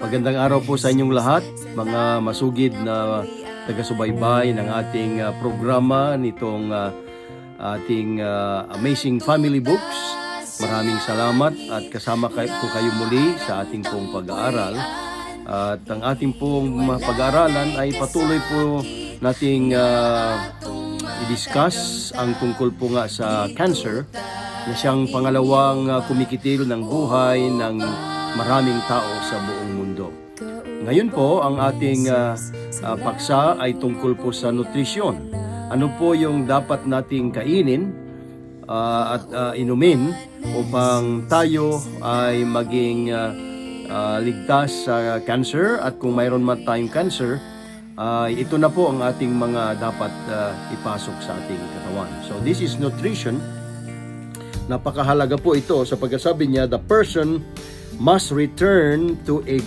Magandang araw po sa inyong lahat, mga masugid na taga-subaybay ng ating programa nitong ating Amazing Family Books. Maraming salamat at kasama ko kayo muli sa ating pong pag-aaral. At ang ating pong pag-aaralan ay patuloy po nating i-discuss ang tungkol po nga sa cancer na siyang pangalawang kumikitil ng buhay ng maraming tao sa buong mundo. Ngayon po, ang ating paksa ay tungkol po sa nutrisyon. Ano po yung dapat nating kainin at inumin upang tayo ay maging ligtas sa cancer, at kung mayroon man tayong cancer, ito na po ang ating mga dapat ipasok sa ating katawan. So this is nutrition. Napakahalaga po ito sa pagkasabi niya, the person must return to a